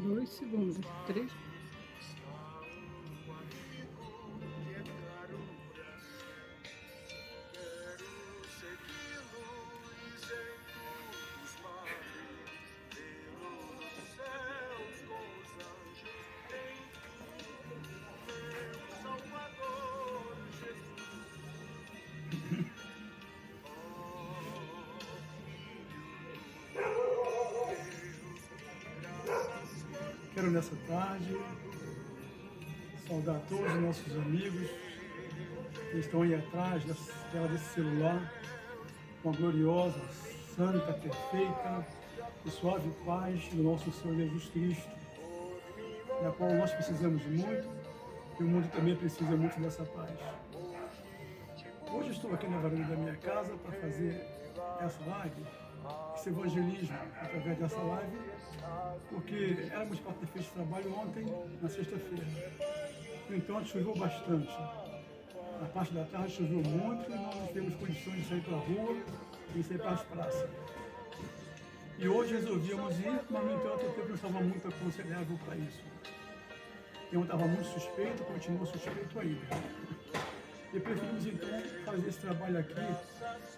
2 segundos, 3. Quero nessa tarde saudar todos os nossos amigos que estão aí atrás desse celular, com a gloriosa, santa, perfeita e suave paz do nosso Senhor Jesus Cristo, da qual nós precisamos muito e o mundo também precisa muito dessa paz. Hoje estou aqui na varanda da minha casa para fazer essa live, esse evangelismo através dessa live, porque éramos para ter feito trabalho ontem, na sexta-feira. No entanto, choveu bastante. Na parte da tarde choveu muito e nós tivemos condições de sair para a rua e sair para as praças. E hoje resolvíamos ir, mas no entanto o tempo não estava muito aconselhável para isso. Eu estava muito suspeito, continuo suspeito ainda. E preferimos então fazer esse trabalho aqui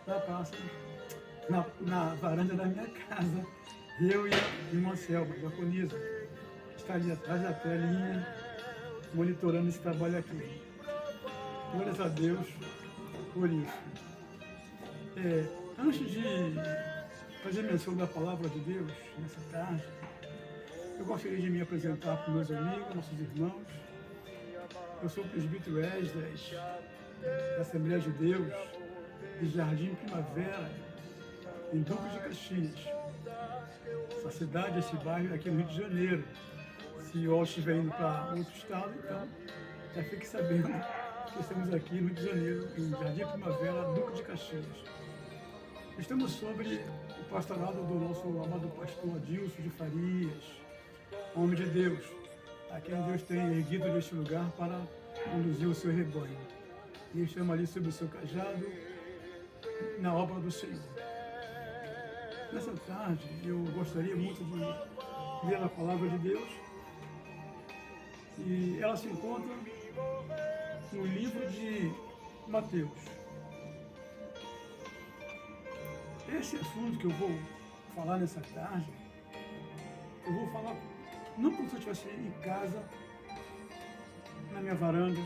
na praça, na varanda da minha casa. Eu e a irmã Selma, a diaconisa, está ali atrás da telinha, monitorando esse trabalho aqui. Glórias a Deus por isso. Antes de fazer menção da palavra de Deus nessa tarde, eu gostaria de me apresentar para meus amigos, nossos irmãos. Eu sou o presbítero Esdras, da Assembleia de Deus, de Jardim Primavera, em Duque de Caxias. Essa cidade, esse bairro aqui no Rio de Janeiro. Se eu estiver indo para outro estado, então já fique sabendo que estamos aqui no Rio de Janeiro, em Jardim Primavera, Duque de Caxias. Estamos sobre o pastorado do nosso amado pastor Adilson de Farias, homem de Deus, a quem Deus tem erguido neste lugar para conduzir o seu rebanho. E estamos ali sob o seu cajado, na obra do Senhor. Nessa tarde, eu gostaria muito de ler a palavra de Deus, e ela se encontra no livro de Mateus. Esse assunto que eu vou falar nessa tarde, eu vou falar não como se eu estivesse em casa, na minha varanda,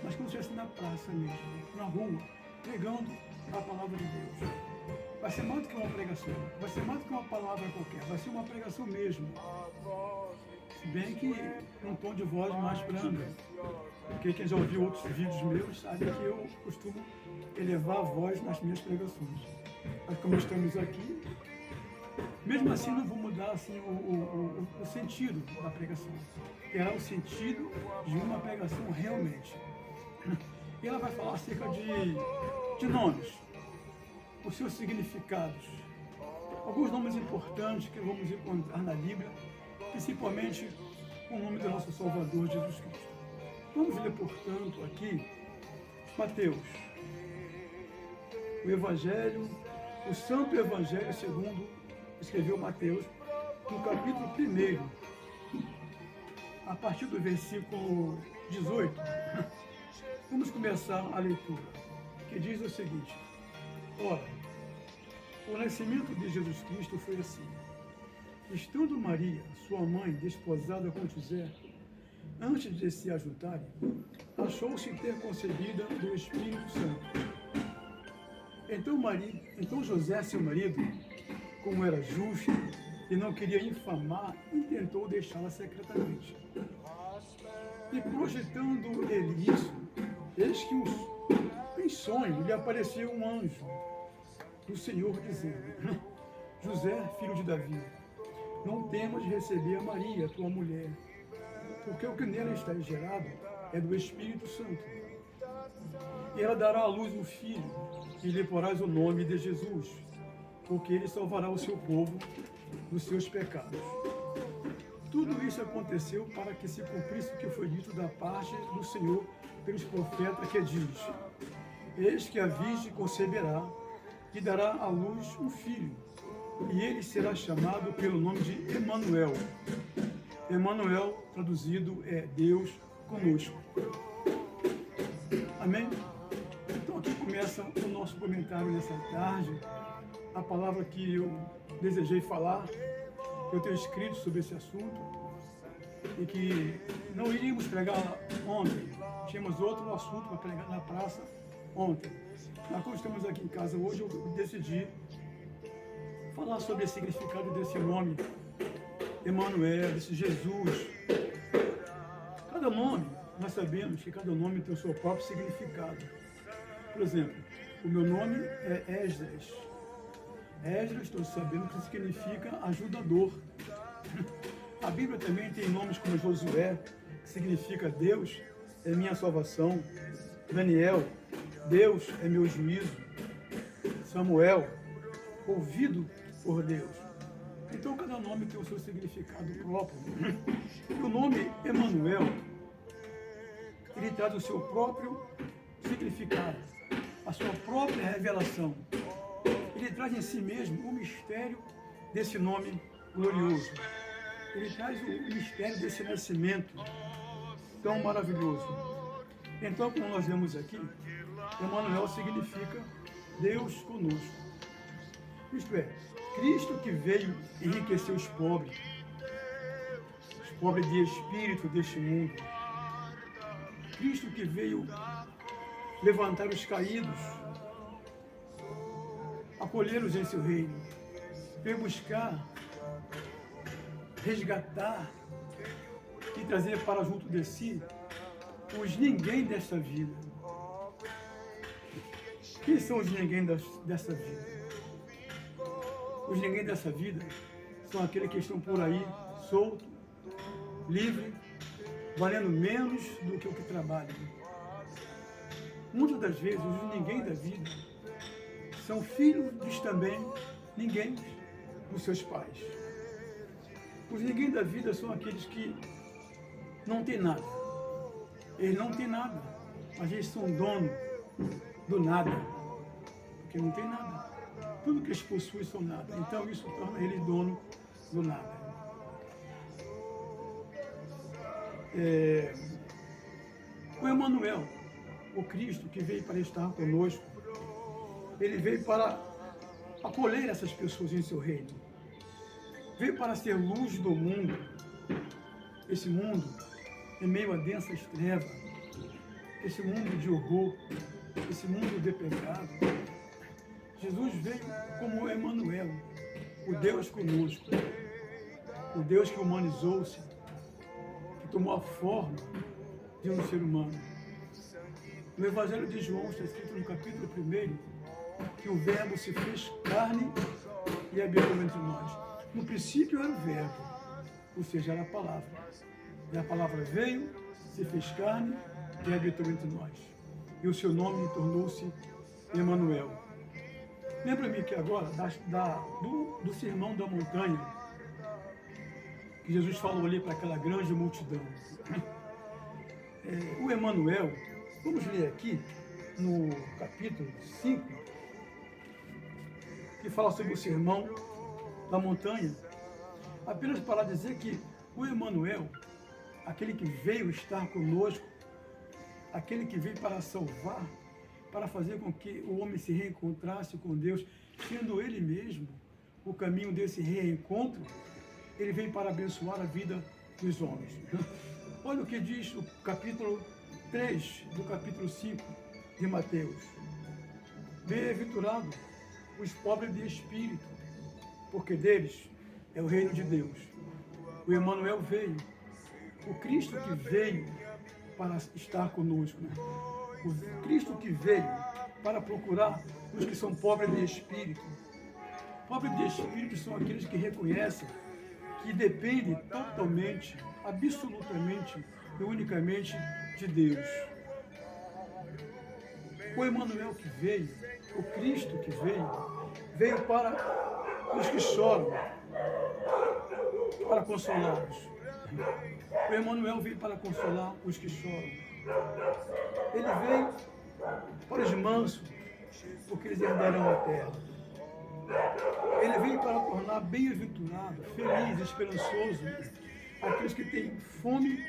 mas como se eu estivesse na praça mesmo, na rua, pregando a palavra de Deus. Vai ser mais do que uma pregação, vai ser mais do que uma palavra qualquer, vai ser uma pregação mesmo. Se bem que num tom de voz mais brando, porque quem já ouviu outros vídeos meus sabe que eu costumo elevar a voz nas minhas pregações. Mas como estamos aqui, mesmo assim não vou mudar assim, o sentido da pregação. Terá o sentido de uma pregação realmente. E ela vai falar acerca de nomes, os seus significados, alguns nomes importantes que vamos encontrar na Bíblia, principalmente o nome do nosso Salvador Jesus Cristo. Vamos ler, portanto, aqui Mateus, o Evangelho, o Santo Evangelho segundo escreveu Mateus, no capítulo 1, a partir do versículo 18. Vamos começar a leitura, que diz o seguinte: ora, o nascimento de Jesus Cristo foi assim. Estando Maria, sua mãe, desposada com José, antes de se ajuntarem, achou-se ter concebida do Espírito Santo. Então José, seu marido, como era justo e não queria infamar, intentou deixá-la secretamente. E projetando ele isso, eis que em sonho lhe apareceu um anjo do Senhor dizendo: José, filho de Davi, não temas de receber a Maria, tua mulher, porque o que nela está gerado é do Espírito Santo. E ela dará à luz um filho, e lhe porás o nome de Jesus, porque ele salvará o seu povo dos seus pecados. Tudo isso aconteceu para que se cumprisse o que foi dito da parte do Senhor pelos profetas, que diz: eis que a virgem conceberá e dará à luz um filho, e ele será chamado pelo nome de Emanuel, Emmanuel, traduzido, é Deus conosco. Amém? Então aqui começa o nosso comentário nessa tarde. A palavra que eu desejei falar, eu tenho escrito sobre esse assunto, e que não iríamos pregar ontem. Tínhamos outro assunto para pregar na praça ontem. Mas como estamos aqui em casa hoje, eu decidi falar sobre o significado desse nome, Emmanuel, desse Jesus. Cada nome, nós sabemos que cada nome tem o seu próprio significado. Por exemplo, o meu nome é Esdras. Esdras, estou sabendo que significa ajudador. A Bíblia também tem nomes como Josué, que significa Deus é minha salvação. Daniel, Deus é meu juízo. Samuel, ouvido por Deus. Então cada nome tem o seu significado próprio. E o nome Emmanuel, ele traz o seu próprio significado, a sua própria revelação. Ele traz em si mesmo o mistério desse nome glorioso. Ele traz o mistério desse nascimento tão maravilhoso. Então, como nós vemos aqui, Emmanuel significa Deus conosco. Isto é, Cristo que veio enriquecer os pobres de espírito deste mundo. Cristo que veio levantar os caídos, acolhê-los em seu reino, veio buscar, resgatar e trazer para junto de si os ninguém desta vida. Quem são os ninguém dessa vida? Os ninguém dessa vida são aqueles que estão por aí, soltos, livres, valendo menos do que o que trabalham. Muitas das vezes, os ninguém da vida são filhos dos também ninguém dos seus pais. Os ninguém da vida são aqueles que não têm nada. Eles não têm nada, mas eles são donos do nada, porque não tem nada. Tudo que eles possuem são nada. Então isso torna eles dono do nada. O Emmanuel, o Cristo que veio para estar conosco, ele veio para acolher essas pessoas em seu reino. Veio para ser luz do mundo. Esse mundo em meio a densas trevas, esse mundo de horror, esse mundo de pecado. Jesus veio como Emmanuel, o Deus conosco, o Deus que humanizou-se, que tomou a forma de um ser humano. No Evangelho de João está escrito no capítulo 1 que o Verbo se fez carne e habitou entre nós. No princípio era o Verbo, ou seja, era a palavra. E a palavra veio, se fez carne e habitou entre nós. E o seu nome tornou-se Emmanuel. Lembra-me que agora, do sermão da montanha, que Jesus falou ali para aquela grande multidão. O Emmanuel, vamos ler aqui no capítulo 5, que fala sobre o sermão da montanha, apenas para dizer que o Emmanuel, aquele que veio estar conosco, aquele que veio para salvar, para fazer com que o homem se reencontrasse com Deus, sendo ele mesmo o caminho desse reencontro, ele veio para abençoar a vida dos homens. Olha o que diz o capítulo 3 do capítulo 5 de Mateus. Bem-aventurado os pobres de espírito, porque deles é o reino de Deus. O Emmanuel veio, o Cristo que veio para estar conosco, né? O Cristo que veio para procurar os que são pobres de espírito. Pobres de espírito são aqueles que reconhecem que dependem totalmente, absolutamente e unicamente de Deus. O Emmanuel que veio, o Cristo que veio para os que choram, para consolá-los. O Emmanuel veio para consolar os que choram. Ele veio para os mansos, porque eles herdarão a terra. Ele veio para tornar bem-aventurado, feliz, esperançoso aqueles que têm fome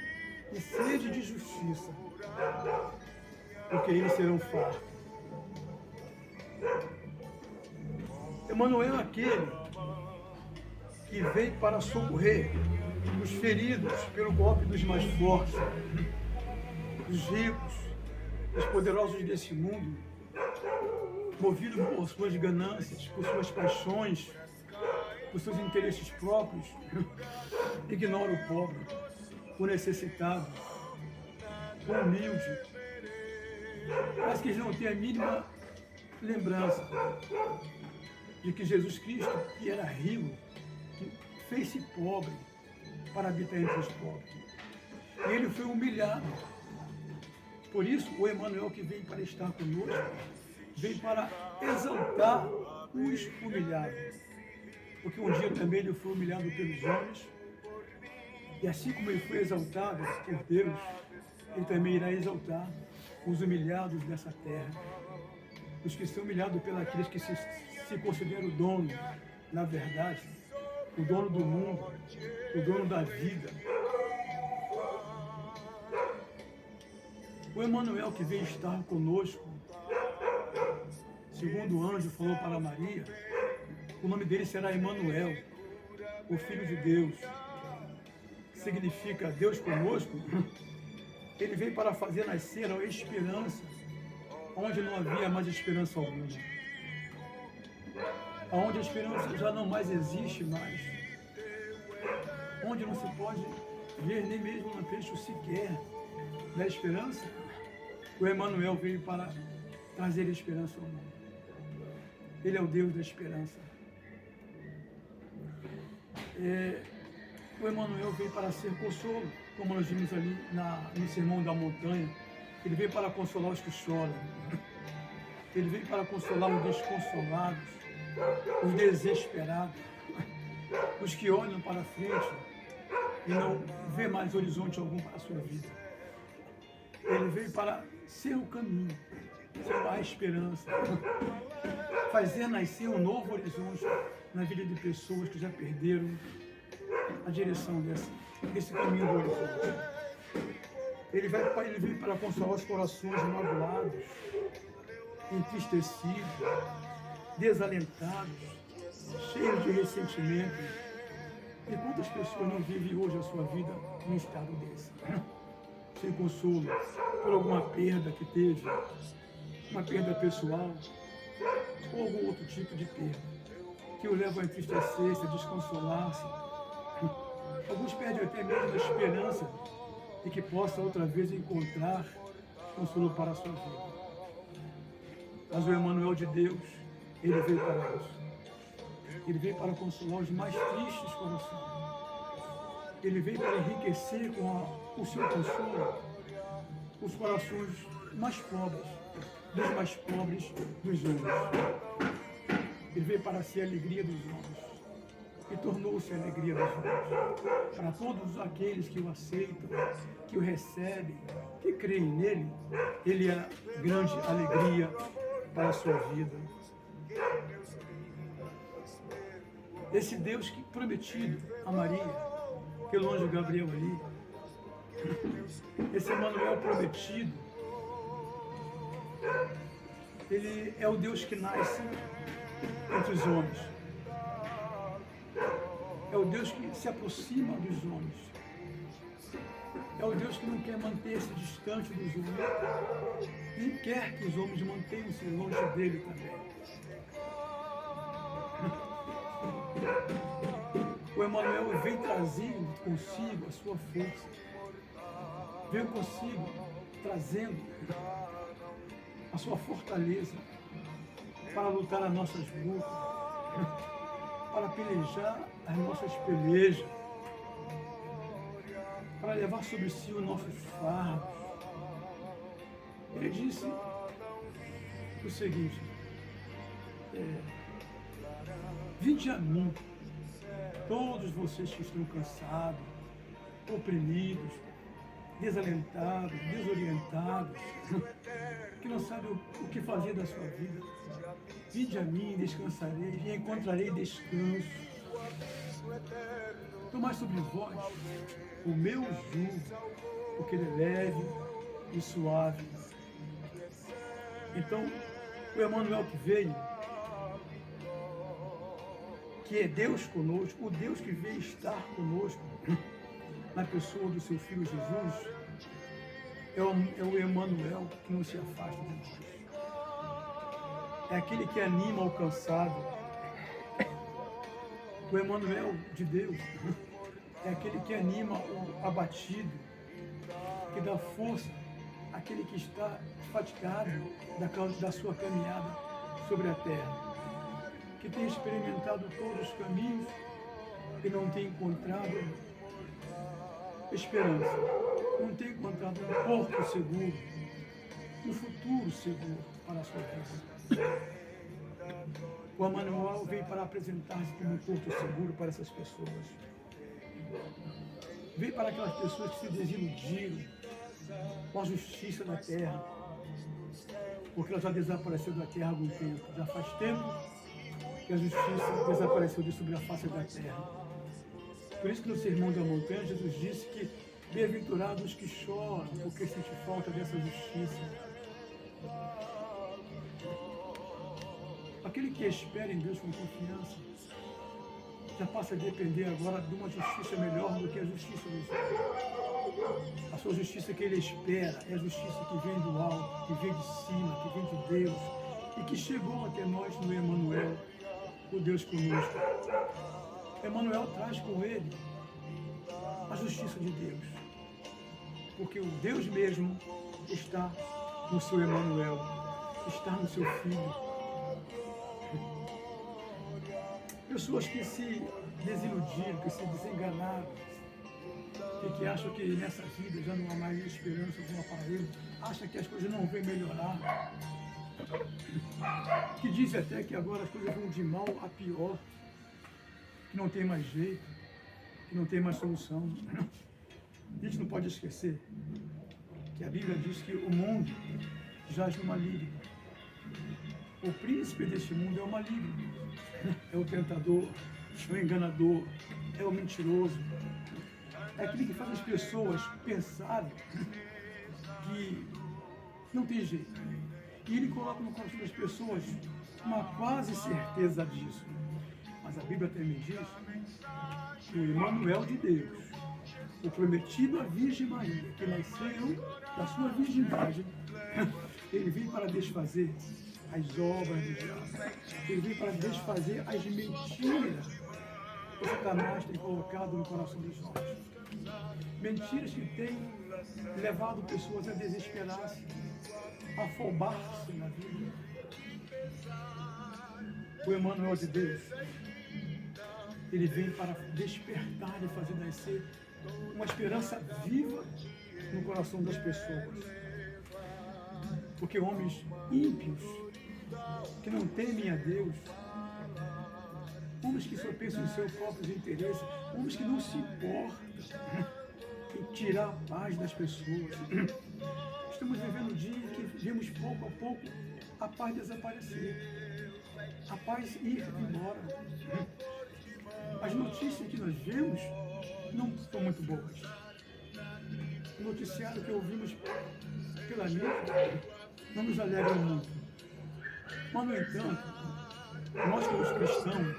e sede de justiça, porque eles serão fartos. Emanuel é aquele que veio para socorrer os feridos pelo golpe dos mais fortes, os ricos, os poderosos desse mundo, movidos por suas ganâncias, por suas paixões, por seus interesses próprios, ignora o pobre, o necessitado, o humilde. Parece que eles não têm a mínima lembrança de que Jesus Cristo, que era rico, fez-se pobre para habitar entre os pobres. E ele foi humilhado. Por isso, o Emanuel que vem para estar conosco, vem para exaltar os humilhados. Porque um dia também ele foi humilhado pelos homens, e assim como ele foi exaltado por Deus, ele também irá exaltar os humilhados dessa terra, os que são humilhados pelos que se consideram o dono, na verdade, o dono do mundo, o dono da vida. O Emanuel que veio estar conosco, segundo o anjo falou para Maria, o nome dele será Emanuel, o Filho de Deus, que significa Deus conosco. Ele veio para fazer nascer a esperança, onde não havia mais esperança alguma. Onde a esperança já não mais existe mais. Onde não se pode ver nem mesmo um trecho sequer da esperança, o Emanuel veio para trazer esperança ao mundo. Ele é o Deus da esperança. O Emanuel veio para ser consolo, como nós vimos ali no Sermão da Montanha. Ele veio para consolar os que choram. Ele veio para consolar os desconsolados, os desesperados, os que olham para frente e não vê mais horizonte algum para a sua vida. Ele veio para ser o caminho, ser a esperança, fazer nascer um novo horizonte na vida de pessoas que já perderam a direção desse caminho do horizonte. Ele veio para consolar os corações magoados, entristecidos, desalentados, cheios de ressentimento. E quantas pessoas não vivem hoje a sua vida num estado desse? Sem consolo, por alguma perda que teve, uma perda pessoal, ou algum outro tipo de perda, que o leva a entristecer-se, a desconsolar-se. Alguns perdem até mesmo a esperança de que possa outra vez encontrar consolo para a sua vida. Mas o Emanuel de Deus, ele veio para isso. Ele veio para consolar os mais tristes corações. Ele veio para enriquecer com o seu consolo os corações mais pobres, dos mais pobres dos homens. Ele veio para ser a alegria dos homens e tornou-se a alegria dos homens. Para todos aqueles que o aceitam, que o recebem, que creem nele, ele é a grande alegria para a sua vida. Esse Deus que prometido a Maria, pelo anjo Gabriel ali, esse Emanuel prometido, ele é o Deus que nasce entre os homens. É o Deus que se aproxima dos homens. É o Deus que não quer manter-se distante dos homens, nem quer que os homens mantenham-se longe dele também. O Emanuel vem trazendo consigo a sua força, veio consigo trazendo a sua fortaleza para lutar as nossas lutas, para pelejar as nossas pelejas, para levar sobre si os nossos fardos. Ele disse o seguinte: vinde a mim, todos vocês que estão cansados, oprimidos, desalentados, desorientados, que não sabem o que fazer da sua vida. Vinde a mim, descansarei e encontrarei descanso. tomai sobre vós o meu jugo, porque ele é leve e suave. Então, o Emmanuel que veio, que é Deus conosco, o Deus que veio estar conosco, na pessoa do seu Filho Jesus, é o Emmanuel que não se afasta de nós. É aquele que anima o cansado. O Emmanuel de Deus é aquele que anima o abatido, que dá força àquele que está fatigado da sua caminhada sobre a terra, que tem experimentado todos os caminhos e não tem encontrado esperança, não tem encontrado um porto seguro, um futuro seguro para a sua vida. O Emmanuel veio para apresentar-se como um porto seguro para essas pessoas. Veio para aquelas pessoas que se desiludiram com a justiça da terra, porque ela já desapareceu da terra há algum tempo. Já faz tempo que a justiça desapareceu de sobre a face da terra. Por isso que no Sermão da Montanha, Jesus disse que bem-aventurados os que choram, porque sente falta dessa justiça. Aquele que espera em Deus com confiança, já passa a depender agora de uma justiça melhor do que a justiça dos homens. A sua justiça que ele espera é a justiça que vem do alto, que vem de cima, que vem de Deus, e que chegou até nós no Emmanuel, o Deus conosco. Emmanuel traz com ele a justiça de Deus, porque o Deus mesmo está no seu Emmanuel, está no seu Filho. Pessoas que se desiludiram, que se desenganaram, e que acham que nessa vida já não há mais esperança alguma para ele, acham que as coisas não vão melhorar, que dizem até que agora as coisas vão de mal a pior, que não tem mais jeito, que não tem mais solução. A gente não pode esquecer que a Bíblia diz que o mundo jaz no maligno. O príncipe deste mundo é o maligno, é o tentador, é o enganador, é o mentiroso, é aquele que faz as pessoas pensarem que não tem jeito. E ele coloca no coração das pessoas uma quase certeza disso. Mas a Bíblia também diz que o Emmanuel de Deus, o prometido à Virgem Maria, que nasceu da sua virgindade, ele veio para desfazer as obras do diabo. Ele veio para desfazer as mentiras que Satanás tem colocado no coração dos homens. Mentiras que têm levado pessoas a desesperar-se, a afobar-se na vida. O Emmanuel de Deus, ele vem para despertar e fazer nascer uma esperança viva no coração das pessoas. Porque homens ímpios, que não temem a Deus, homens que só pensam em seus próprios interesses, homens que não se importam em tirar a paz das pessoas. Estamos vivendo um dia em que vemos pouco a pouco a paz desaparecer, a paz ir embora. As notícias que nós vemos não são muito boas. O noticiário que ouvimos pela mídia não nos alegra muito. Mas, no entanto, nós como cristãos,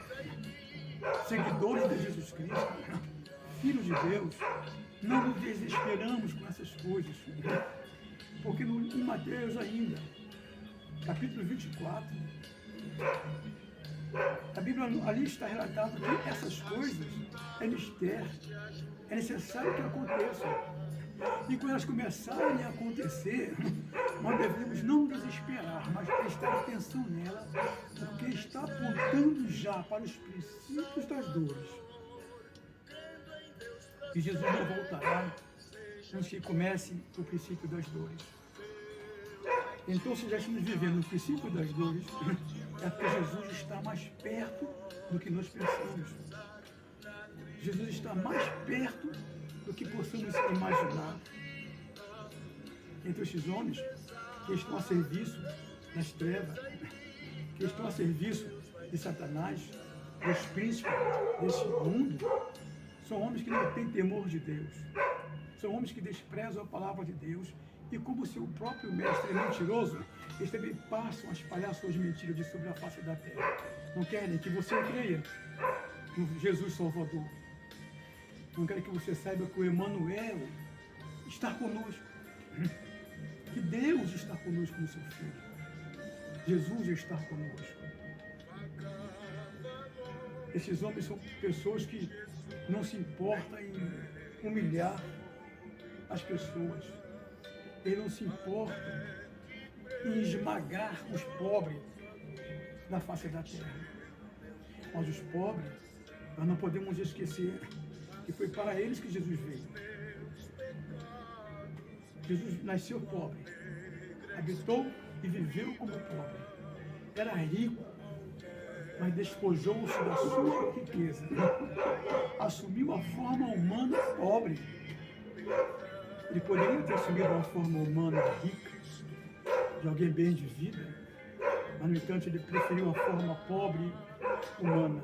seguidores de Jesus Cristo, filhos de Deus, não nos desesperamos com essas coisas. Porque em Mateus ainda, capítulo 24, a Bíblia ali está relatado que essas coisas é mistério, é necessário que aconteçam. E quando elas começarem a acontecer, nós devemos não desesperar, mas prestar atenção nela, porque está apontando já para os princípios das dores. E Jesus não voltará antes que comece o princípio das dores. Então, se já estamos vivendo o princípio das dores, é porque Jesus está mais perto do que nós pensamos. Jesus está mais perto do que possamos imaginar. Entre esses homens que estão a serviço das trevas, que estão a serviço de Satanás, dos príncipes desse mundo, São homens que não têm temor de Deus. São homens que desprezam a palavra de Deus. E como seu próprio mestre é mentiroso, eles também passam a espalhar suas mentiras de sobre a face da terra. Não querem que você creia no Jesus Salvador. Não querem que você saiba que o Emmanuel está conosco. Que Deus está conosco no seu Filho. Jesus está conosco. Esses homens são pessoas que não se importam em humilhar as pessoas. Eles não se importam em esmagar os pobres da face da terra. Mas os pobres, nós não podemos esquecer que foi para eles que Jesus veio. Jesus nasceu pobre, habitou e viveu como pobre. Era rico, mas despojou-se da sua riqueza. Assumiu a forma humana pobre. Ele poderia ter assumido uma forma humana rica, de alguém bem de vida, mas, no entanto, ele preferiu a forma pobre humana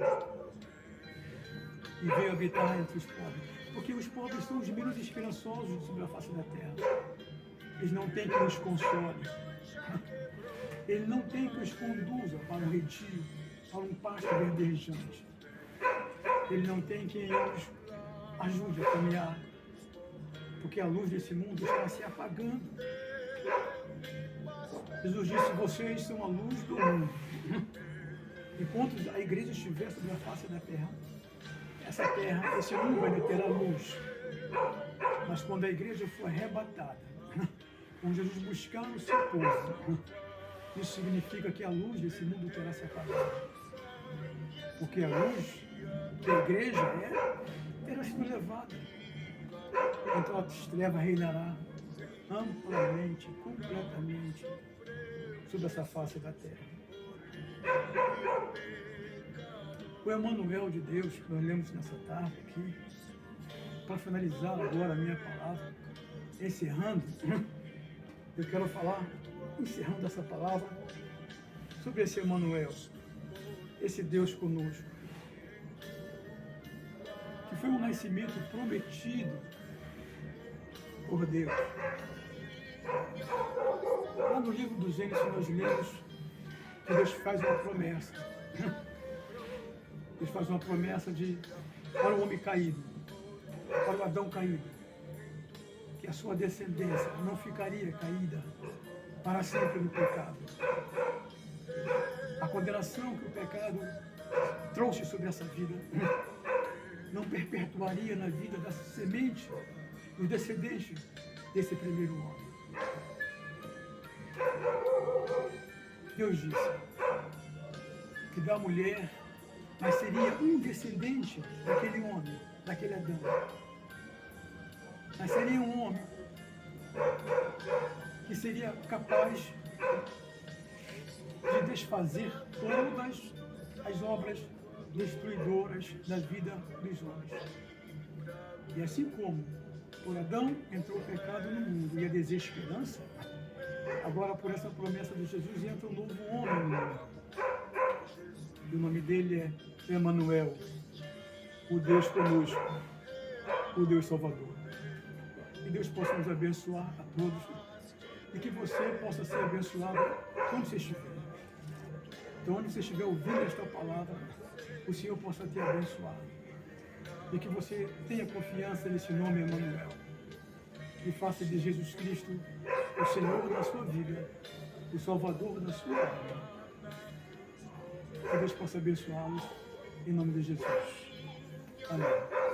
e veio habitar entre os pobres. Porque os pobres são os menos esperançosos sobre a face da terra. Eles não têm quem os console. Ele não tem quem os conduza para um retiro, para um pasto verdejante. Ele não tem quem os ajude a caminhar, porque a luz desse mundo está se apagando. Jesus disse: vocês são a luz do mundo. Enquanto a igreja estiver sobre a face da terra, essa terra, esse mundo ainda terá luz. Mas quando a igreja for arrebatada, quando Jesus buscar o seu povo, isso significa que a luz desse mundo terá se apagado. Porque a luz que a igreja terá sido levada. Então a treva reinará amplamente, completamente sobre essa face da terra. O Emmanuel de Deus, que nós lemos nessa tarde aqui, para finalizar agora a minha palavra, encerrando, eu quero falar, encerrando essa palavra, sobre esse Emmanuel, esse Deus conosco, que foi um nascimento prometido por Deus. Lá no livro do Gênesis nós lemos que Deus faz uma promessa. Deus faz uma promessa para o homem caído, para o Adão caído, que a sua descendência não ficaria caída para sempre no pecado. A condenação que o pecado trouxe sobre essa vida não perpetuaria na vida da semente, dos descendentes desse primeiro homem. Deus disse que da mulher nasceria um descendente daquele homem, daquele Adão. Nasceria um homem que seria capaz de desfazer todas as obras destruidoras da vida dos homens. E assim como por Adão entrou o pecado no mundo e a desesperança, agora por essa promessa de Jesus entra um novo homem no mundo. E o nome dele é Emmanuel, o Deus conosco, o Deus Salvador. Que Deus possa nos abençoar a todos e que você possa ser abençoado onde você estiver. Então, onde você estiver ouvindo esta palavra, o Senhor possa te abençoar. E que você tenha confiança nesse nome Emmanuel. E faça de Jesus Cristo o Senhor da sua vida, o Salvador da sua alma. Que Deus possa abençoá-los em nome de Jesus. Amém.